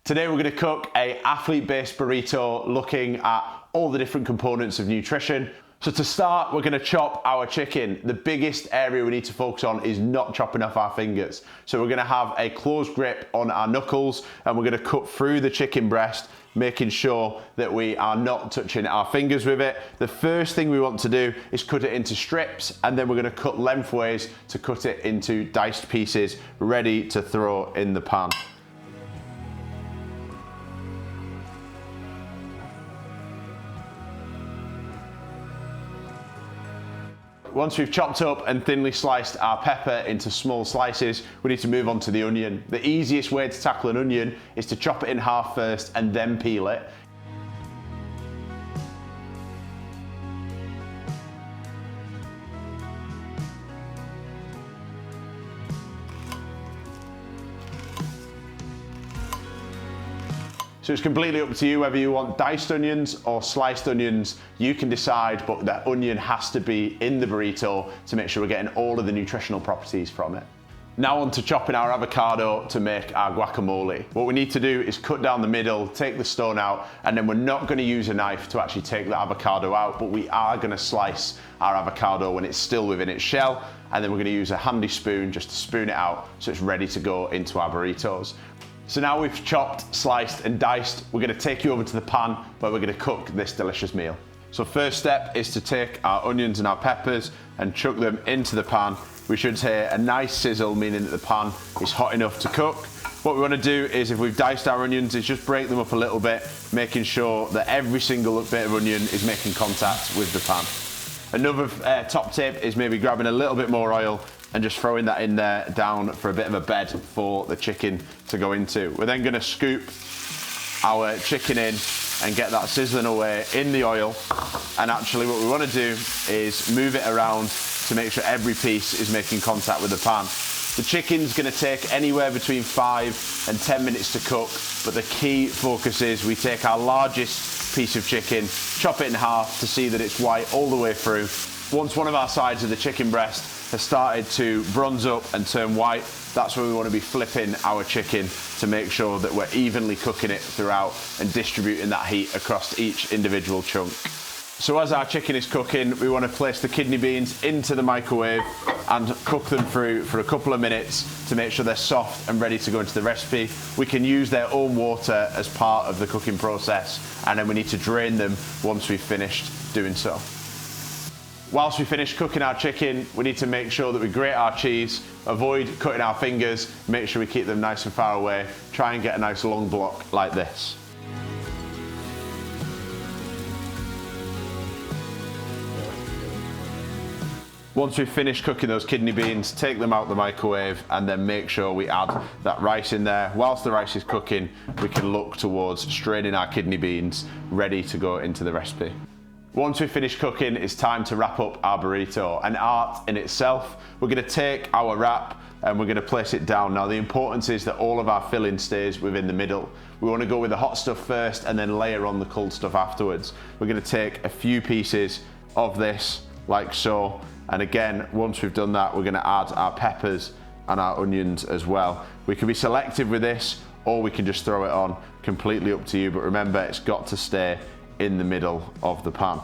Today we're going to cook a athlete-based burrito looking at all the different components of nutrition. So to start, we're going to chop our chicken. The biggest area we need to focus on is not chopping off our fingers. So we're going to have a close grip on our knuckles and we're going to cut through the chicken breast, making sure that we are not touching our fingers with it. The first thing we want to do is cut it into strips, and then we're going to cut lengthways to cut it into diced pieces ready to throw in the pan. Once we've chopped up and thinly sliced our pepper into small slices, we need to move on to the onion. The easiest way to tackle an onion is to chop it in half first and then peel it. So it's completely up to you whether you want diced onions or sliced onions. You can decide, but the onion has to be in the burrito to make sure we're getting all of the nutritional properties from it. Now on to chopping our avocado to make our guacamole. What we need to do is cut down the middle, take the stone out, and then we're not going to use a knife to actually take the avocado out, but we are going to slice our avocado when it's still within its shell, and then we're going to use a handy spoon just to spoon it out so it's ready to go into our burritos. So now we've chopped, sliced and diced, we're going to take you over to the pan where we're going to cook this delicious meal. So first step is to take our onions and our peppers and chuck them into the pan. We should hear a nice sizzle, meaning that the pan is hot enough to cook. What we want to do is, if we've diced our onions, is just break them up a little bit, making sure that every single bit of onion is making contact with the pan. Another top tip is maybe grabbing a little bit more oil and just throwing that in there down for a bit of a bed for the chicken to go into. We're then going to scoop our chicken in and get that sizzling away in the oil. And actually what we want to do is move it around to make sure every piece is making contact with the pan. The chicken's going to take anywhere between 5 and 10 minutes to cook, but the key focus is we take our largest piece of chicken, chop it in half to see that it's white all the way through. Once one of our sides of the chicken breast has started to bronze up and turn white, that's when we want to be flipping our chicken to make sure that we're evenly cooking it throughout and distributing that heat across each individual chunk. So as our chicken is cooking, we want to place the kidney beans into the microwave and cook them through for a couple of minutes to make sure they're soft and ready to go into the recipe. We can use their own water as part of the cooking process, and then we need to drain them once we've finished doing so. Whilst we finish cooking our chicken, we need to make sure that we grate our cheese, avoid cutting our fingers, make sure we keep them nice and far away, try and get a nice long block like this. Once we've finished cooking those kidney beans, take them out the microwave and then make sure we add that rice in there. Whilst the rice is cooking, we can look towards straining our kidney beans, ready to go into the recipe. Once we've finished cooking, it's time to wrap up our burrito, an art in itself. We're going to take our wrap and we're going to place it down. Now the importance is that all of our filling stays within the middle. We want to go with the hot stuff first and then layer on the cold stuff afterwards. We're going to take a few pieces of this like so, and again, once we've done that, we're going to add our peppers and our onions as well. We can be selective with this, or we can just throw it on, completely up to you, but remember, it's got to stay in the middle of the pan.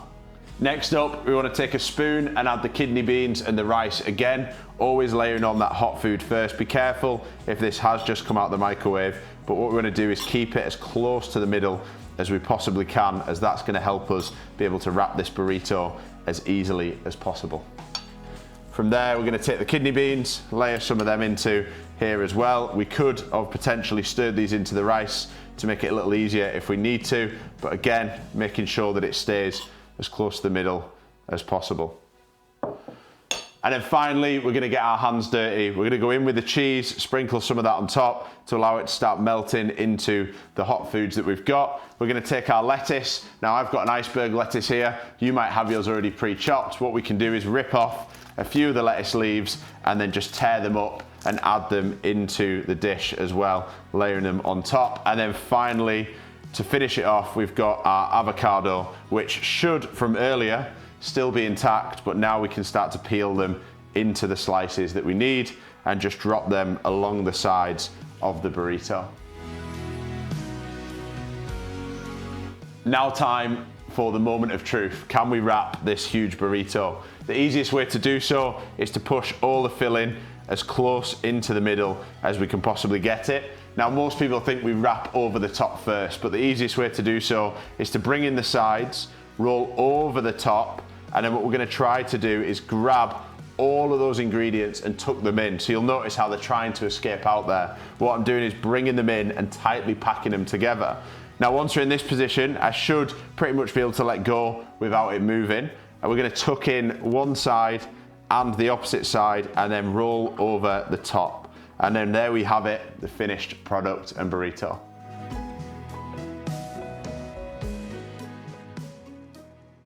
Next up, we want to take a spoon and add the kidney beans and the rice again, always layering on that hot food first. Be careful if this has just come out the microwave, but what we're going to do is keep it as close to the middle as we possibly can, as that's going to help us be able to wrap this burrito as easily as possible. From there, we're going to take the kidney beans, layer some of them into here as well. We could have potentially stirred these into the rice to make it a little easier if we need to, but again, making sure that it stays as close to the middle as possible. And then finally, we're going to get our hands dirty. We're going to go in with the cheese, sprinkle some of that on top to allow it to start melting into the hot foods that we've got. We're going to take our lettuce. Now I've got an iceberg lettuce here. You might have yours already pre-chopped. What we can do is rip off a few of the lettuce leaves and then just tear them up and add them into the dish as well, layering them on top. And then finally, to finish it off, we've got our avocado, which should, from earlier, still be intact, but now we can start to peel them into the slices that we need and just drop them along the sides of the burrito. Now time for the moment of truth. Can we wrap this huge burrito? The easiest way to do so is to push all the filling as close into the middle as we can possibly get it. Now most people think we wrap over the top first, but the easiest way to do so is to bring in the sides, roll over the top, and then what we're going to try to do is grab all of those ingredients and tuck them in. So you'll notice how they're trying to escape out there. What I'm doing is bringing them in and tightly packing them together. Now once we're in this position, I should pretty much be able to let go without it moving. And we're going to tuck in one side and the opposite side and then roll over the top. And then there we have it, the finished product and burrito.